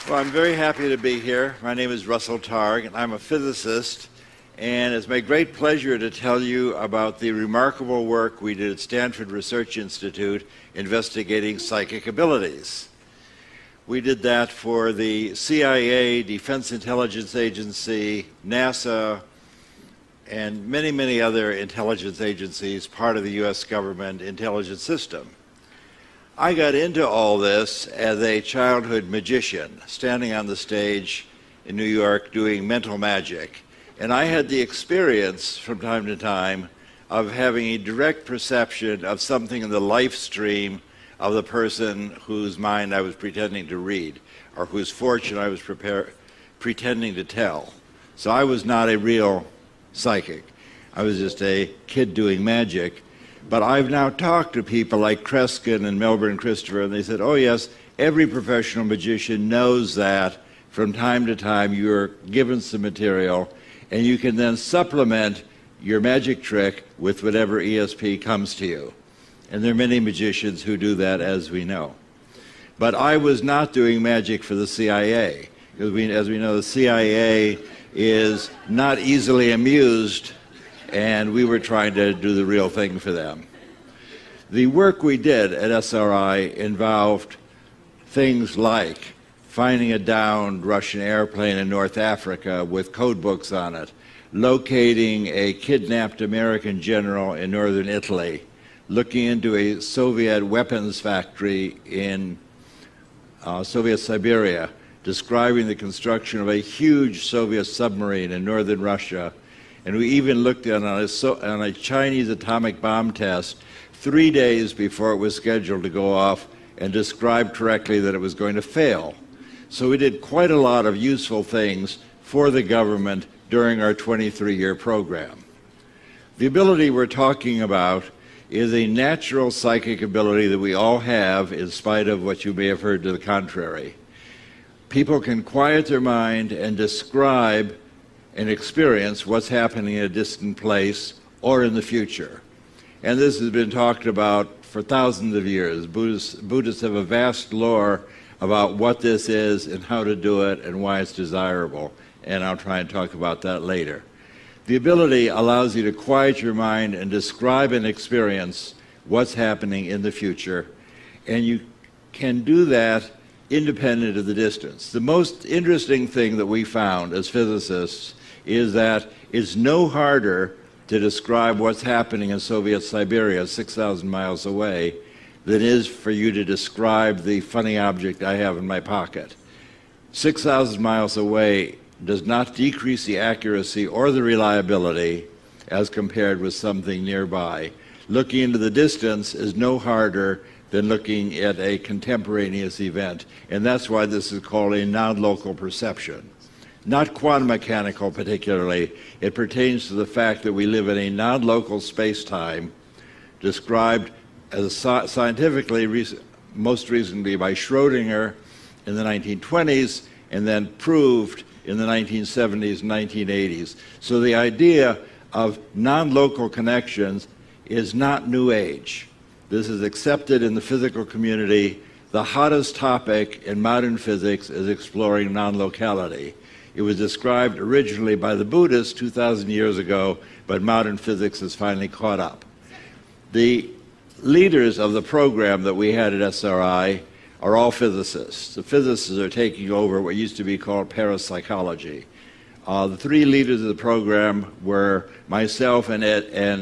Well, I'm very happy to be here. My name is Russell Targ, and I'm a physicist, and it's my great pleasure to tell you about the remarkable work we did at Stanford Research Institute investigating psychic abilities. We did that for the CIA, Defense Intelligence Agency, NASA, and many, many other intelligence agencies, part of the U.S. government intelligence system. I got into all this as a childhood magician, standing on the stage in New York doing mental magic. And I had the experience from time to time of having a direct perception of something in the life stream of the person whose mind I was pretending to read, or whose fortune I was pretending to tell. So I was not a real psychic. I was just a kid doing magic. But I've now talked to people like Kreskin and Melbourne Christopher, and they said, oh yes, every professional magician knows that from time to time you're given some material, and you can then supplement your magic trick with whatever ESP comes to you. And there are many magicians who do that, as we know. But I was not doing magic for the CIA, because as we know, the CIA is not easily amused, and we were trying to do the real thing for them. The work we did at SRI involved things like finding a downed Russian airplane in North Africa with code books on it, locating a kidnapped American general in northern Italy, looking into a Soviet weapons factory in Soviet Siberia, describing the construction of a huge Soviet submarine in northern Russia. And we even looked at on a Chinese atomic bomb test 3 days before it was scheduled to go off, and described correctly that it was going to fail. So we did quite a lot of useful things for the government during our 23-year program. The ability we're talking about is a natural psychic ability that we all have, in spite of what you may have heard to the contrary. People can quiet their mind and describe and experience what's happening in a distant place or in the future. And this has been talked about for thousands of years. Buddhists have a vast lore about what this is and how to do it and why it's desirable. And I'll try and talk about that later. The ability allows you to quiet your mind and describe and experience what's happening in the future. And you can do that independent of the distance. The most interesting thing that we found as physicists is that it's no harder to describe what's happening in Soviet Siberia 6,000 miles away than it is for you to describe the funny object I have in my pocket. 6,000 miles away does not decrease the accuracy or the reliability as compared with something nearby. Looking into the distance is no harder than looking at a contemporaneous event, and that's why this is called a non-local perception. Not quantum mechanical particularly. It pertains to the fact that we live in a non-local space-time described as scientifically most recently by Schrödinger in the 1920s and then proved in the 1970s and 1980s. So the idea of non-local connections is not new age. This is accepted in the physical community. The hottest topic in modern physics is exploring non-locality. It was described originally by the Buddhists 2,000 years ago, but modern physics has finally caught up. The leaders of the program that we had at SRI are all physicists. The physicists are taking over what used to be called parapsychology. The three leaders of the program were myself and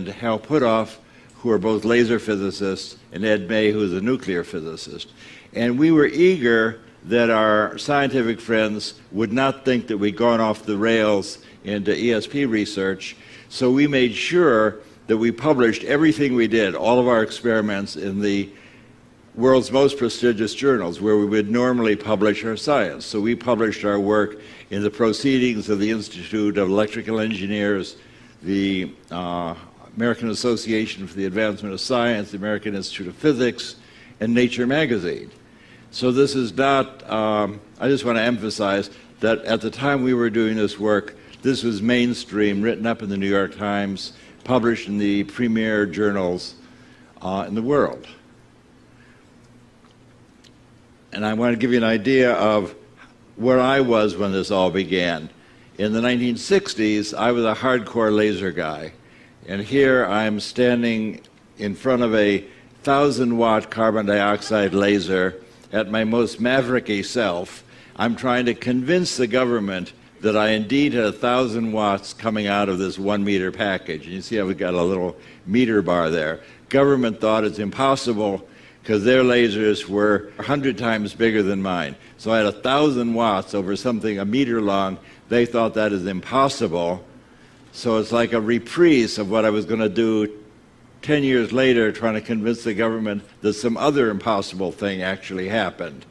Hal Puthoff, who are both laser physicists, and Ed May, who is a nuclear physicist. And we were eager that our scientific friends would not think that we'd gone off the rails into ESP research, so we made sure that we published everything we did, all of our experiments, in the world's most prestigious journals where we would normally publish our science. So we published our work in the Proceedings of the Institute of Electrical Engineers, the American Association for the Advancement of Science, the American Institute of Physics, and Nature magazine. So this is not, I just want to emphasize that at the time we were doing this work, this was mainstream, written up in the New York Times, published in the premier journals in the world. And I want to give you an idea of where I was when this all began. In the 1960s, I was a hardcore laser guy. And here I'm standing in front of a 1,000-watt carbon dioxide laser at my most mavericky self. I'm trying to convince the government that I indeed had 1,000 watts coming out of this 1-meter package. And you see how we've got a little meter bar there. Government thought it's impossible because their lasers were 100 times bigger than mine. So I had 1,000 watts over something a meter long. They thought that is impossible. So it's like a reprise of what I was going to do 10 years later, trying to convince the government that some other impossible thing actually happened.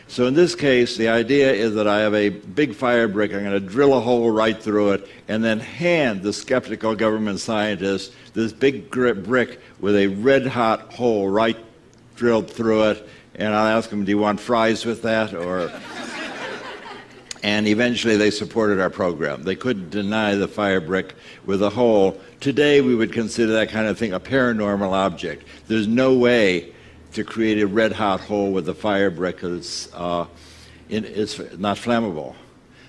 So in this case, the idea is that I have a big fire brick. I'm going to drill a hole right through it and then hand the skeptical government scientists this big brick with a red-hot hole right drilled through it, and I'll ask them, do you want fries with that? And eventually they supported our program. They couldn't deny the fire brick with a hole. Today we would consider that kind of thing a paranormal object. There's no way to create a red-hot hole with a fire brick because it's not flammable.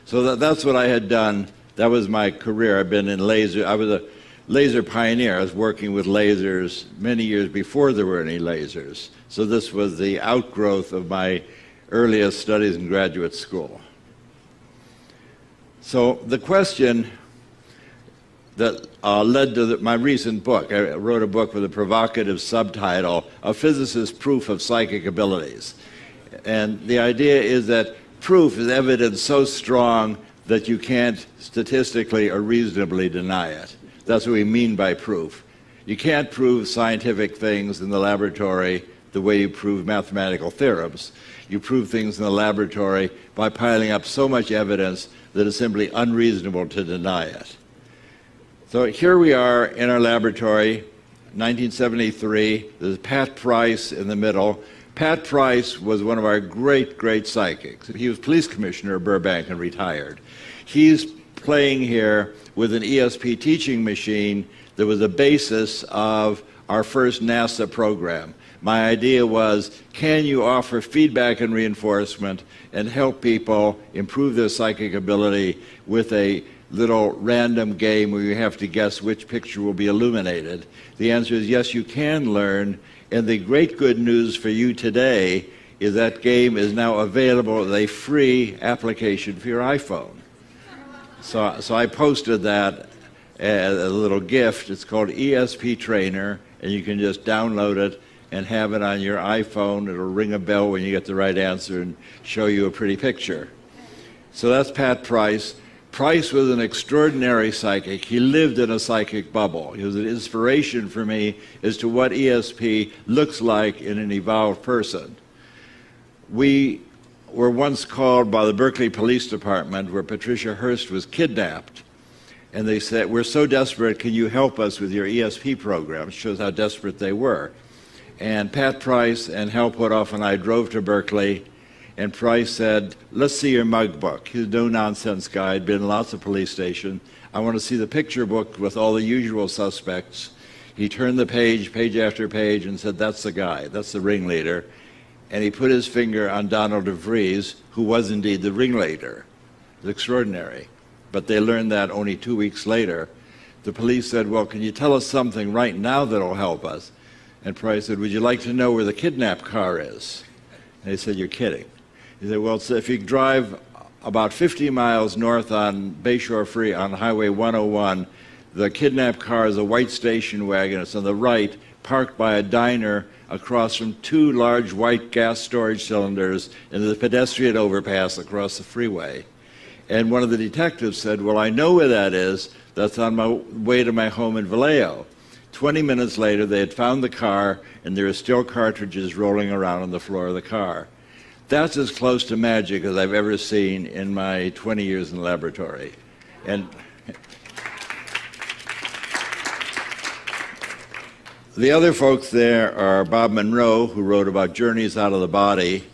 So that's what I had done. That was my career. I've been in laser. I was a laser pioneer. I was working with lasers many years before there were any lasers. So this was the outgrowth of my earliest studies in graduate school. So the question that led to my recent book, I wrote a book with a provocative subtitle, A Physicist's Proof of Psychic Abilities. And the idea is that proof is evidence so strong that you can't statistically or reasonably deny it. That's what we mean by proof. You can't prove scientific things in the laboratory the way you prove mathematical theorems. You prove things in the laboratory by piling up so much evidence that it's simply unreasonable to deny it. So here we are in our laboratory, 1973. There's Pat Price in the middle. Pat Price was one of our great, great psychics. He was police commissioner of Burbank and retired. He's playing here with an ESP teaching machine that was the basis of our first NASA program. My idea was, can you offer feedback and reinforcement and help people improve their psychic ability with a little random game where you have to guess which picture will be illuminated? The answer is yes, you can learn. And the great good news for you today is that game is now available as a free application for your iPhone. So I posted that as a little gift. It's called ESP Trainer, and you can just download it and have it on your iPhone. It'll ring a bell when you get the right answer and show you a pretty picture. So that's Pat Price. Price was an extraordinary psychic. He lived in a psychic bubble. He was an inspiration for me as to what ESP looks like in an evolved person. We were once called by the Berkeley Police Department, where Patricia Hearst was kidnapped, and they said, we're so desperate, can you help us with your ESP program? It shows how desperate they were. And Pat Price and Hal Puthoff and I drove to Berkeley, and Price said, let's see your mug book. He's a no-nonsense guy, had been in lots of police stations. I want to see the picture book with all the usual suspects. He turned the page, page after page, and said, that's the guy, that's the ringleader. And he put his finger on Donald DeVries, who was indeed the ringleader. It was extraordinary. But they learned that only 2 weeks later. The police said, well, can you tell us something right now that'll help us? And Price said, would you like to know where the kidnapped car is? And they said, you're kidding. He said, well, so if you drive about 50 miles north on Bayshore Free on Highway 101, the kidnapped car is a white station wagon. It's on the right, parked by a diner across from two large white gas storage cylinders in the pedestrian overpass across the freeway. And one of the detectives said, well, I know where that is. That's on my way to my home in Vallejo. 20 minutes later, they had found the car, and there are still cartridges rolling around on the floor of the car. That's as close to magic as I've ever seen in my 20 years in the laboratory. And the other folks there are Bob Monroe, who wrote about journeys out of the body,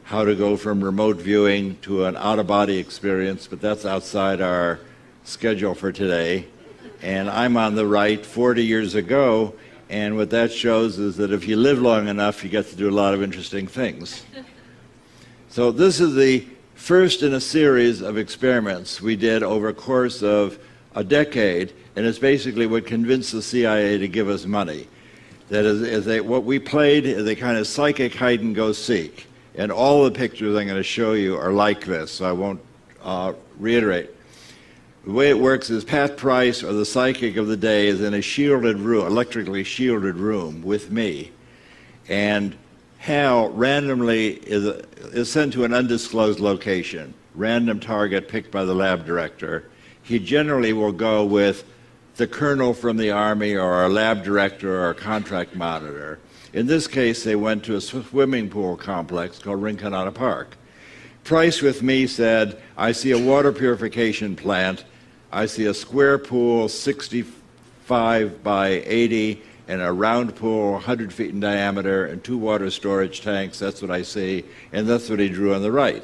how to go from remote viewing to an out-of-body experience, but that's outside our schedule for today. And I'm on the right 40 years ago, and what that shows is that if you live long enough, you get to do a lot of interesting things. So this is the first in a series of experiments we did over a course of a decade, and it's basically what convinced the CIA to give us money. That is, what we played is a kind of psychic hide-and-go-seek, and all the pictures I'm going to show you are like this, so I won't reiterate. The way it works is Pat Price, or the psychic of the day, is in a shielded room, electrically shielded room with me, and Hal randomly is sent to an undisclosed location, random target picked by the lab director. He generally will go with the colonel from the Army or a lab director or a contract monitor. In this case, they went to a swimming pool complex called Rinconada Park. Price with me said, I see a water purification plant, I see a square pool 65 by 80, and a round pool 100 feet in diameter, and 2 water storage tanks. That's what I see, and that's what he drew on the right.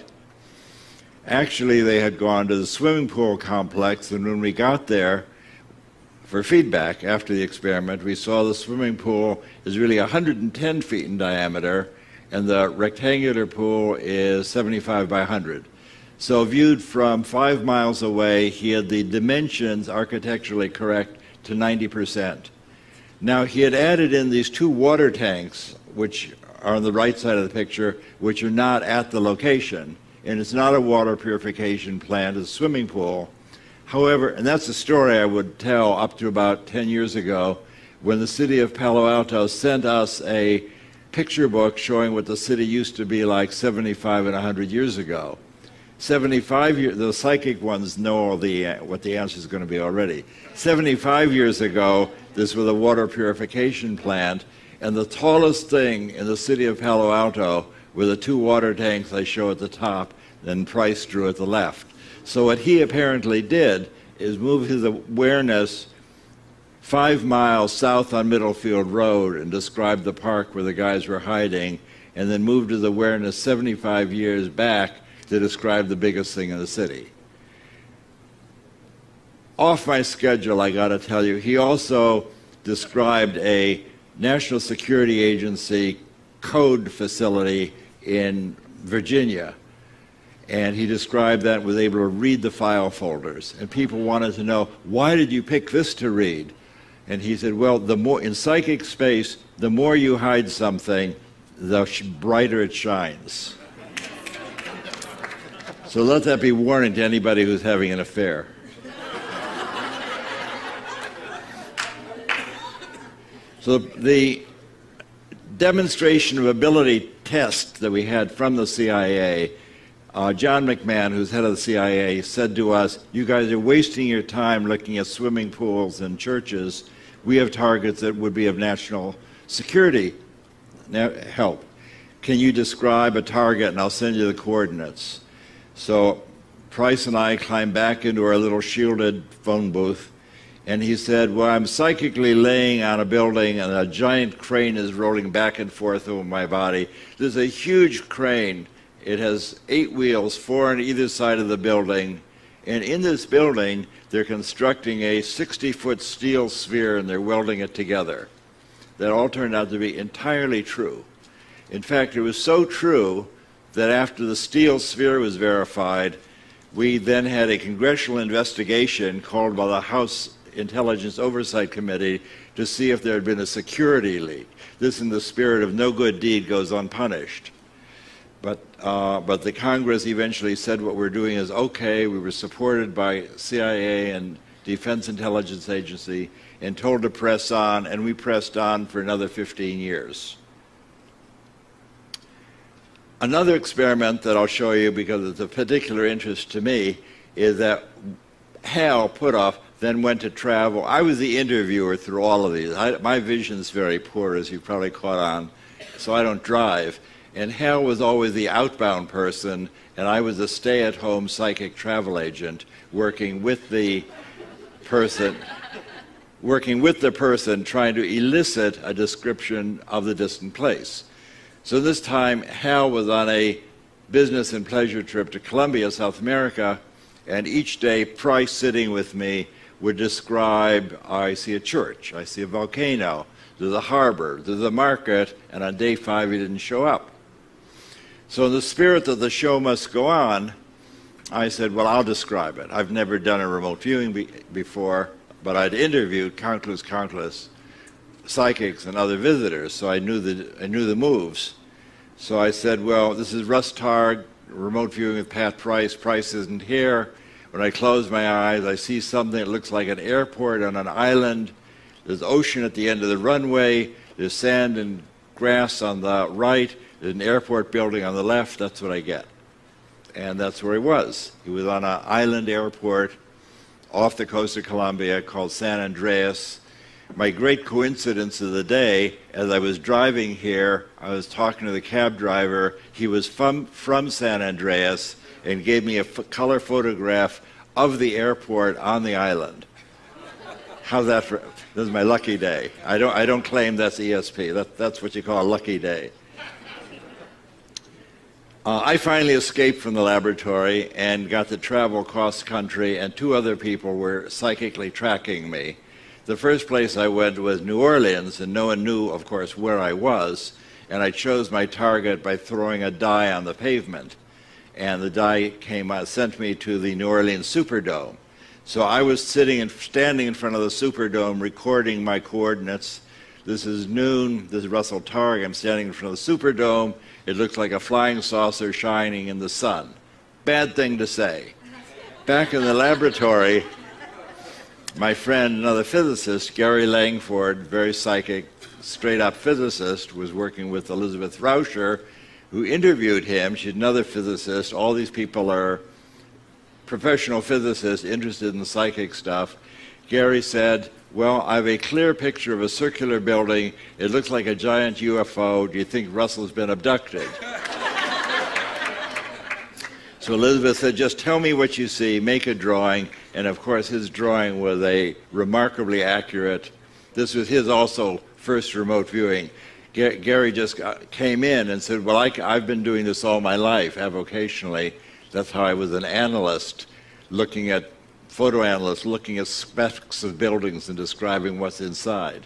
Actually, they had gone to the swimming pool complex, and when we got there for feedback after the experiment, we saw the swimming pool is really 110 feet in diameter, and the rectangular pool is 75 by 100. So viewed from 5 miles away, he had the dimensions architecturally correct to 90%. Now, he had added in these 2 water tanks, which are on the right side of the picture, which are not at the location. And it's not a water purification plant, it's a swimming pool. However, and that's a story I would tell up to about 10 years ago, when the city of Palo Alto sent us a picture book showing what the city used to be like 75 and 100 years ago. 75 years, the psychic ones know what the answer is going to be already. 75 years ago, this was a water purification plant, and the tallest thing in the city of Palo Alto were the 2 water tanks I show at the top, then Price drew at the left. So what he apparently did is move his awareness 5 miles south on Middlefield Road and describe the park where the guys were hiding, and then moved his awareness 75 years back to describe the biggest thing in the city. Off my schedule, I got to tell you, he also described a National Security Agency code facility in Virginia. And he described that and was able to read the file folders. And people wanted to know, why did you pick this to read? And he said, well, the more in psychic space, the more you hide something, the brighter it shines. So let that be warning to anybody who's having an affair. So the demonstration of ability test that we had from the CIA, John McMahon, who's head of the CIA, said to us, you guys are wasting your time looking at swimming pools and churches. We have targets that would be of national security help. Can you describe a target, and I'll send you the coordinates. So Price and I climbed back into our little shielded phone booth, and he said, well, I'm psychically laying on a building and a giant crane is rolling back and forth over my body. There's a huge crane. It has 8 wheels, 4 on either side of the building. And in this building, they're constructing a 60-foot steel sphere and they're welding it together. That all turned out to be entirely true. In fact, it was so true that after the steel sphere was verified, we then had a congressional investigation called by the House Intelligence Oversight Committee to see if there had been a security leak. This in the spirit of no good deed goes unpunished. But the Congress eventually said what we're doing is okay. We were supported by CIA and Defense Intelligence Agency and told to press on, and we pressed on for another 15 years. Another experiment that I'll show you because it's of particular interest to me is that Hal Puthoff then went to travel. I was the interviewer through all of these. My vision's very poor, as you probably caught on, so I don't drive. And Hal was always the outbound person, and I was a stay-at-home psychic travel agent working with the person trying to elicit a description of the distant place. So this time, Hal was on a business and pleasure trip to Colombia, South America, and each day, Price sitting with me would describe, I see a church, I see a volcano, there's a harbor, there's a market, and on day 5 he didn't show up. So in the spirit that the show must go on, I said, well, I'll describe it. I've never done a remote viewing before, but I'd interviewed countless psychics and other visitors, so I knew the moves. So I said, well, this is Russ Targ, remote viewing with Pat Price. Price isn't here. When I close my eyes, I see something that looks like an airport on an island. There's ocean at the end of the runway. There's sand and grass on the right. There's an airport building on the left. That's what I get. And that's where he was. He was on an island airport off the coast of Colombia called San Andreas. My great coincidence of the day, as I was driving here, I was talking to the cab driver. He was from San Andreas and gave me a color photograph of the airport on the island. How's that for? This is my lucky day. I don't claim that's ESP. That's what you call a lucky day. I finally escaped from the laboratory and got to travel across country, and two other people were psychically tracking me. The first place I went was New Orleans, and no one knew, of course, where I was, and I chose my target by throwing a die on the pavement. And the die sent me to the New Orleans Superdome. So I was standing in front of the Superdome recording my coordinates. This is noon. This is Russell Targ. I'm standing in front of the Superdome. It looks like a flying saucer shining in the sun. Bad thing to say. Back in the laboratory, my friend, another physicist, Gary Langford, very psychic, straight-up physicist, was working with Elizabeth Rauscher, who interviewed him. She's another physicist. All these people are professional physicists interested in the psychic stuff. Gary said, well, I have a clear picture of a circular building. It looks like a giant UFO. Do you think Russell's been abducted? So Elizabeth said, just tell me what you see, make a drawing. And of course, his drawing was a remarkably accurate. This was his also first remote viewing. Gary just came in and said, well, I've been doing this all my life, avocationally. That's how I was an analyst, photo analyst, looking at specks of buildings and describing what's inside.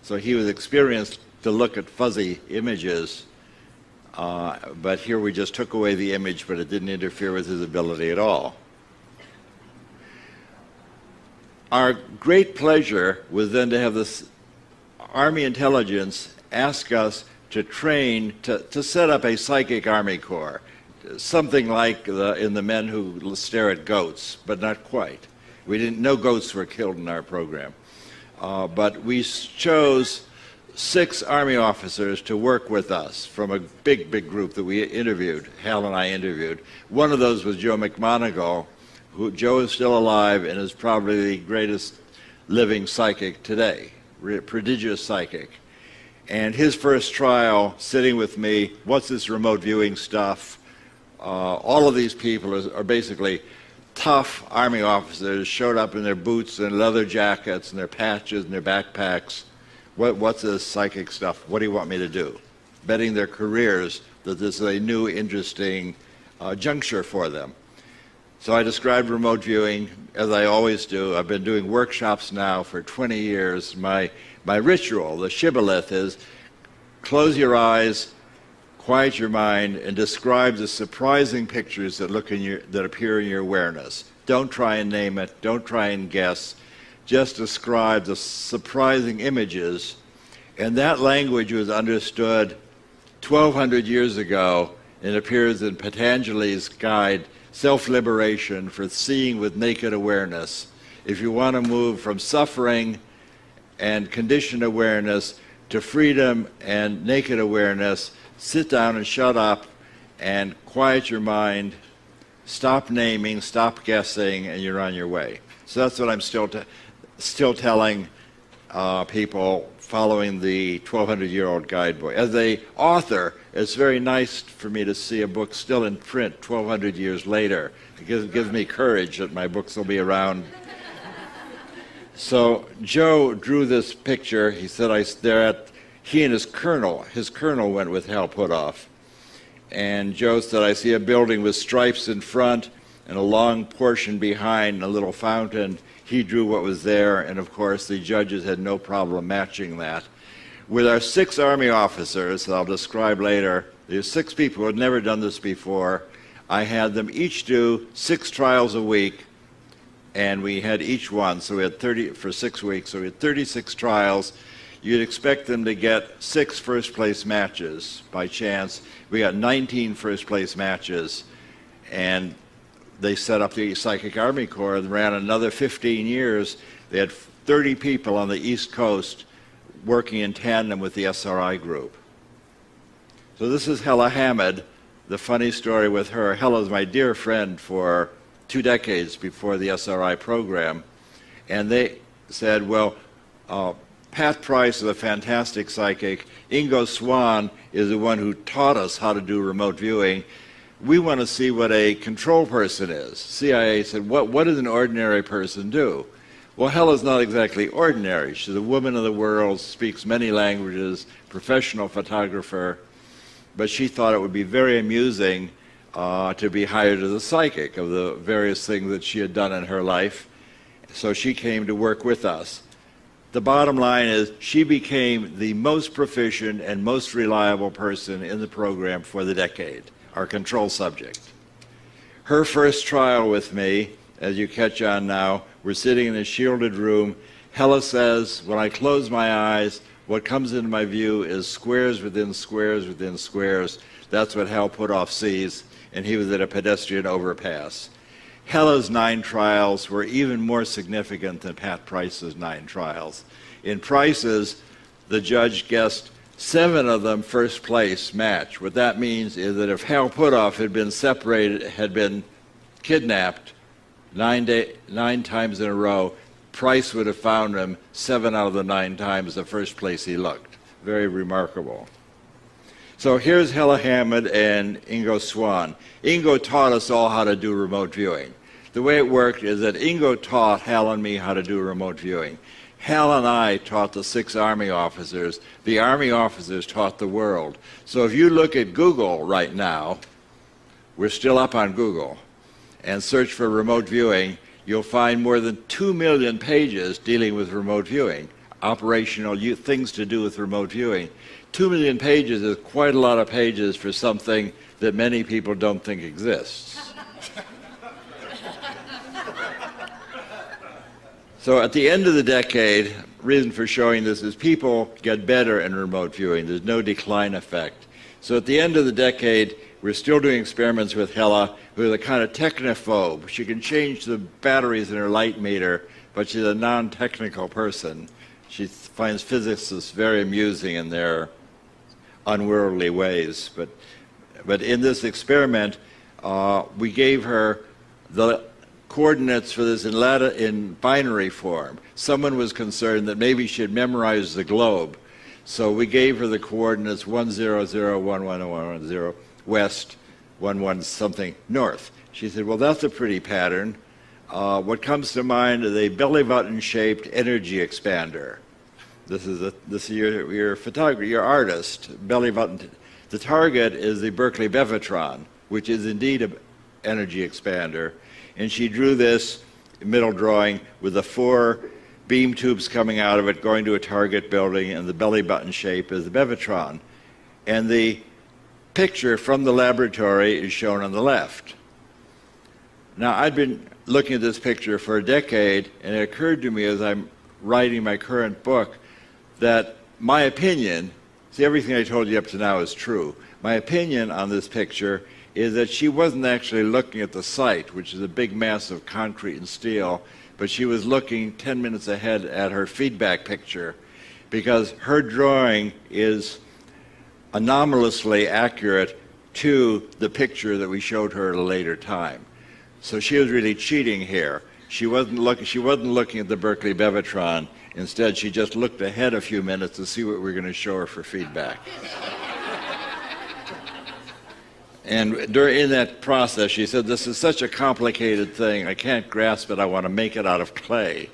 So he was experienced to look at fuzzy images, but here we just took away the image, but it didn't interfere with his ability at all. Our great pleasure was then to have this Army intelligence ask us to train, to set up a psychic Army Corps, something like in the men who stare at goats, but not quite. No goats were killed in our program. But we chose 6 Army officers to work with us from a big group that we interviewed, Hal and I interviewed. One of those was Joe McMoneagle, Joe is still alive and is probably the greatest living psychic today, prodigious psychic. And his first trial, sitting with me, what's this remote viewing stuff? All of these people are basically tough Army officers, showed up in their boots and leather jackets and their patches and their backpacks. What's this psychic stuff? What do you want me to do? Betting their careers that this is a new, interesting juncture for them. So I described remote viewing, as I always do. I've been doing workshops now for 20 years. My ritual, the shibboleth, is close your eyes, quiet your mind, and describe the surprising pictures that appear in your awareness. Don't try and name it. Don't try and guess. Just describe the surprising images. And that language was understood 1,200 years ago and appears in Patanjali's guide, Self-Liberation for Seeing with Naked Awareness. If you want to move from suffering and conditioned awareness to freedom and naked awareness, sit down and shut up and quiet your mind, stop naming, stop guessing, and you're on your way. So that's what I'm still telling people following the 1,200-year-old guidebook. As an author, it's very nice for me to see a book still in print 1,200 years later. It gives me courage that my books will be around. So Joe drew this picture. He said he and his colonel went with Hal Puthoff. And Joe said, I see a building with stripes in front and a long portion behind and a little fountain. He drew what was there, and of course the judges had no problem matching that. With our 6 Army officers, that I'll describe later, there's 6 people who had never done this before. I had them each do 6 trials a week, and we had each one, so we had 30 for 6 weeks, so we had 36 trials. You'd expect them to get 6 first-place matches by chance. We got 19 first-place matches, and they set up the Psychic Army Corps and ran another 15 years. They had 30 people on the East Coast working in tandem with the SRI group. So this is Hella Hamid. The funny story with her, Hella's my dear friend for 2 decades before the SRI program, and they said, well, Pat Price is a fantastic psychic. Ingo Swann is the one who taught us how to do remote viewing. We want to see what a control person is. CIA said, what does an ordinary person do? Well, Hella's not exactly ordinary. She's a woman of the world, speaks many languages, professional photographer, but she thought it would be very amusing to be hired as a psychic of the various things that she had done in her life. So she came to work with us. The bottom line is she became the most proficient and most reliable person in the program for the decade, our control subject. Her first trial with me, as you catch on now, we're sitting in a shielded room. Hella says, when I close my eyes, what comes into my view is squares within squares within squares. That's what Hal Puthoff sees, and he was at a pedestrian overpass. Hella's 9 trials were even more significant than Pat Price's 9 trials. In Price's, the judge guessed 7 of them first place match. What that means is that if Hal Puthoff had been separated, had been kidnapped 9 times in a row, Price would have found him 7 out of the 9 times the first place he looked. Very remarkable. So here's Hella Hamid and Ingo Swann. Ingo taught us all how to do remote viewing. The way it worked is that Ingo taught Hal and me how to do remote viewing. Hal and I taught the 6 Army officers. The Army officers taught the world. So if you look at Google right now, we're still up on Google, and search for remote viewing, you'll find more than 2 million pages dealing with remote viewing, operational things to do with remote viewing. 2 million pages is quite a lot of pages for something that many people don't think exists. So at the end of the decade, reason for showing this is people get better in remote viewing. There's no decline effect. So at the end of the decade, we're still doing experiments with Hella, who is a kind of technophobe. She can change the batteries in her light meter, but she's a non-technical person. She finds physicists very amusing in their unworldly ways. But in this experiment, we gave her the coordinates for this in binary form. Someone was concerned that maybe she had memorized the globe. So we gave her the coordinates 1001110 west, 11 something north. She said, well, that's a pretty pattern. What comes to mind is a belly button shaped energy expander. This is your photographer, your artist, belly button. The target is the Berkeley Bevatron, which is indeed an energy expander. And she drew this middle drawing with the 4 beam tubes coming out of it, going to a target building, and the belly button shape is the Bevatron. And the picture from the laboratory is shown on the left. Now, I'd been looking at this picture for a decade, and it occurred to me as I'm writing my current book that my opinion, see, everything I told you up to now is true. My opinion on this picture is that she wasn't actually looking at the site, which is a big mass of concrete and steel, but she was looking 10 minutes ahead at her feedback picture, because her drawing is anomalously accurate to the picture that we showed her at a later time. So she was really cheating here. She wasn't looking at the Berkeley Bevatron. Instead, she just looked ahead a few minutes to see what we were going to show her for feedback. And in that process, she said, this is such a complicated thing. I can't grasp it. I want to make it out of clay.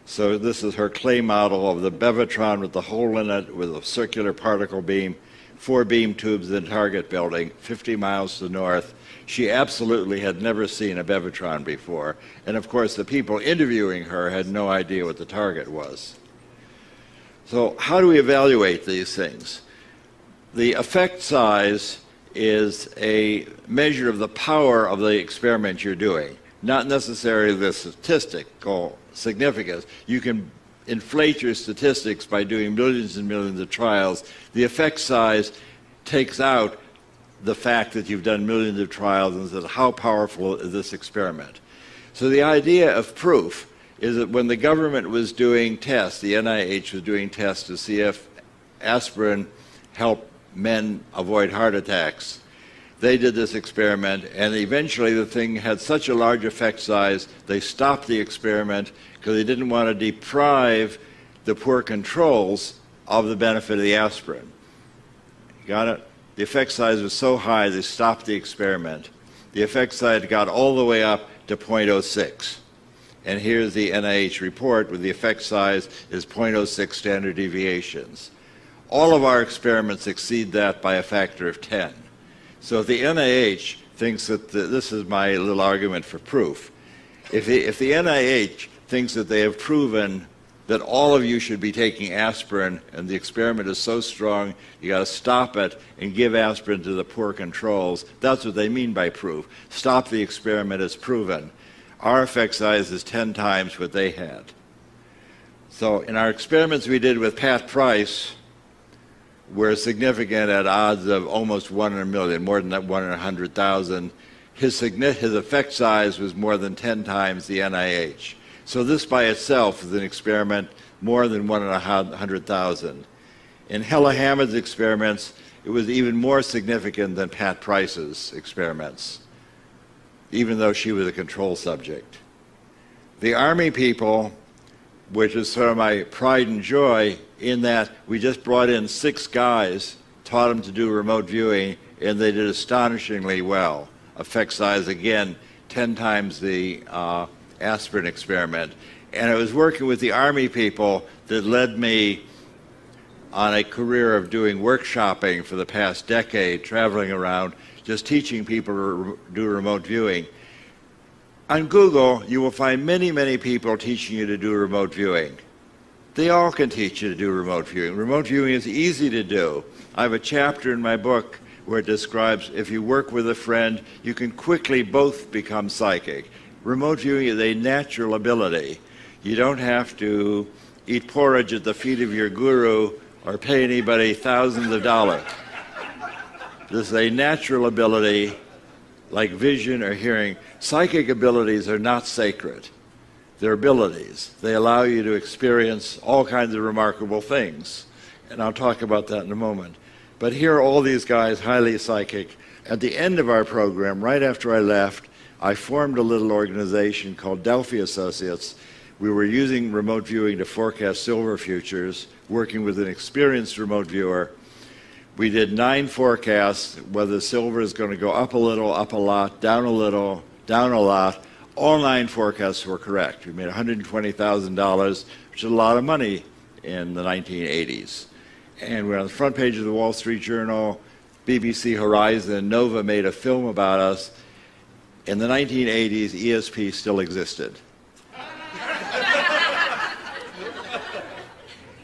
So this is her clay model of the Bevatron with the hole in it with a circular particle beam, 4 beam tubes in the target building, 50 miles to the north. She absolutely had never seen a Bevatron before. And of course, the people interviewing her had no idea what the target was. So how do we evaluate these things? The effect size is a measure of the power of the experiment you're doing, not necessarily the statistical significance. You can inflate your statistics by doing millions and millions of trials. The effect size takes out the fact that you've done millions of trials and says, how powerful is this experiment? So the idea of proof is that when the government was doing tests, the NIH was doing tests to see if aspirin helped men avoid heart attacks. They did this experiment, and eventually the thing had such a large effect size, they stopped the experiment because they didn't want to deprive the poor controls of the benefit of the aspirin. Got it? The effect size was so high, they stopped the experiment. The effect size got all the way up to 0.06. And here's the NIH report where the effect size is 0.06 standard deviations. All of our experiments exceed that by a factor of 10. So if the NIH thinks that this is my little argument for proof, if the NIH thinks that they have proven that all of you should be taking aspirin and the experiment is so strong you got to stop it and give aspirin to the poor controls, that's what they mean by proof. Stop the experiment as proven. Our effect size is 10 times what they had. So in our experiments we did with Pat Price, were significant at odds of almost 1 in a million, more than that 1 in 100,000. His effect size was more than 10 times the NIH. So this by itself is an experiment more than 1 in 100,000. In Hella Hammond's experiments, it was even more significant than Pat Price's experiments, even though she was a control subject. The Army people, which is sort of my pride and joy, in that we just brought in 6 guys, taught them to do remote viewing, and they did astonishingly well. Effect size, again, 10 times the aspirin experiment. And it was working with the Army people that led me on a career of doing workshopping for the past decade, traveling around, just teaching people to do remote viewing. On Google, you will find many, many people teaching you to do remote viewing. They all can teach you to do remote viewing. Remote viewing is easy to do. I have a chapter in my book where it describes if you work with a friend, you can quickly both become psychic. Remote viewing is a natural ability. You don't have to eat porridge at the feet of your guru or pay anybody thousands of dollars. This is a natural ability like vision or hearing. Psychic abilities are not sacred. They're abilities. They allow you to experience all kinds of remarkable things. And I'll talk about that in a moment. But here are all these guys, highly psychic. At the end of our program, right after I left, I formed a little organization called Delphi Associates. We were using remote viewing to forecast silver futures, working with an experienced remote viewer. We did 9 forecasts, whether silver is going to go up a little, up a lot, down a little, down a lot. All 9 forecasts were correct. We made $120,000, which is a lot of money in the 1980s. And we're on the front page of the Wall Street Journal, BBC Horizon, Nova made a film about us. In the 1980s, ESP still existed.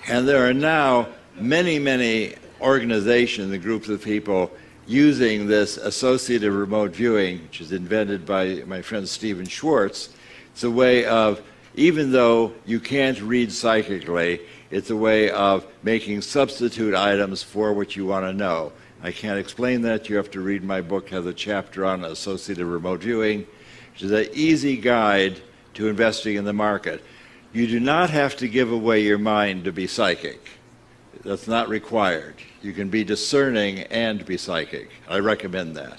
And there are now many, many organizations and groups of people using this associative remote viewing, which is invented by my friend Stephen Schwartz. It's a way of, even though you can't read psychically, it's a way of making substitute items for what you want to know. I can't explain that. You have to read my book, has a chapter on associative remote viewing, which is an easy guide to investing in the market. You do not have to give away your mind to be psychic. That's not required. You can be discerning and be psychic. I recommend that.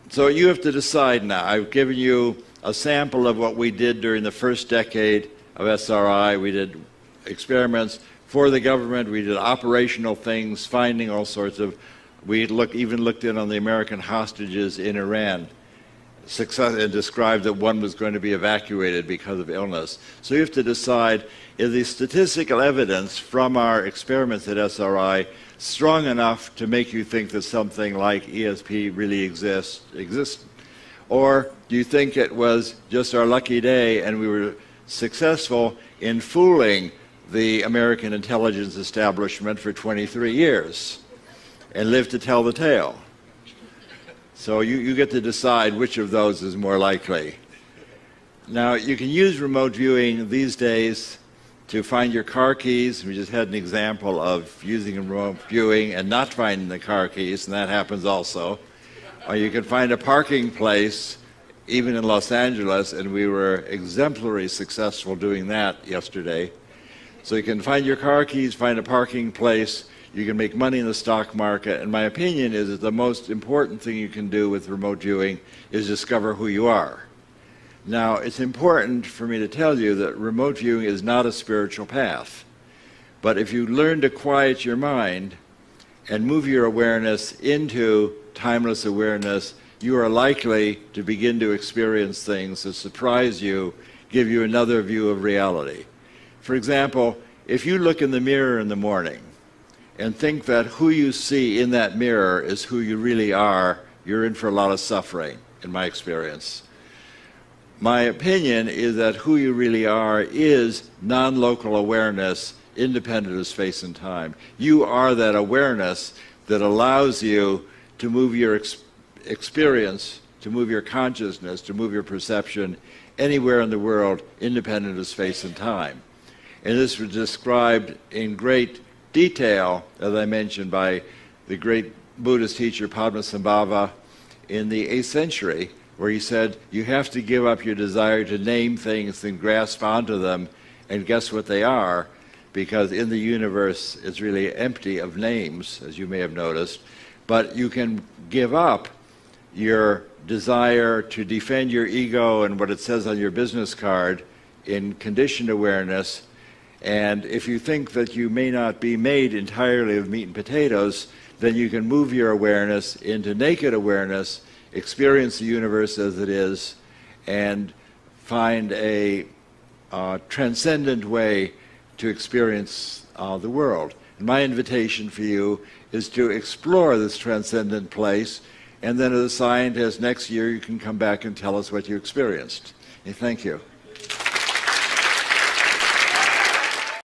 So you have to decide now. I've given you a sample of what we did during the first decade of SRI. We did experiments for the government. We did operational things, finding all sorts of, we even looked in on the American hostages in Iran. And described that one was going to be evacuated because of illness. So you have to decide, is the statistical evidence from our experiments at SRI strong enough to make you think that something like ESP really exists? Or do you think it was just our lucky day and we were successful in fooling the American intelligence establishment for 23 years? and live to tell the tale. So you get to decide which of those is more likely. Now, you can use remote viewing these days to find your car keys. We just had an example of using remote viewing and not finding the car keys, and that happens also. Or you can find a parking place, even in Los Angeles, and we were exemplary successful doing that yesterday. So you can find your car keys, find a parking place, you can make money in the stock market, and my opinion is that the most important thing you can do with remote viewing is discover who you are. Now, it's important for me to tell you that remote viewing is not a spiritual path. But if you learn to quiet your mind and move your awareness into timeless awareness, you are likely to begin to experience things that surprise you, give you another view of reality. For example, if you look in the mirror in the morning and think that who you see in that mirror is who you really are, you're in for a lot of suffering, in my experience. My opinion is that who you really are is non-local awareness, independent of space and time. You are that awareness that allows you to move your experience, to move your consciousness, to move your perception anywhere in the world, independent of space and time. And this was described in great detail, as I mentioned, by the great Buddhist teacher Padmasambhava in the 8th century, where he said, you have to give up your desire to name things and grasp onto them and guess what they are, because in the universe it's really empty of names, as you may have noticed. But you can give up your desire to defend your ego and what it says on your business card in conditioned awareness. And if you think that you may not be made entirely of meat and potatoes, then you can move your awareness into naked awareness, experience the universe as it is, and find a transcendent way to experience the world. And my invitation for you is to explore this transcendent place, and then as a scientist next year you can come back and tell us what you experienced. Thank you.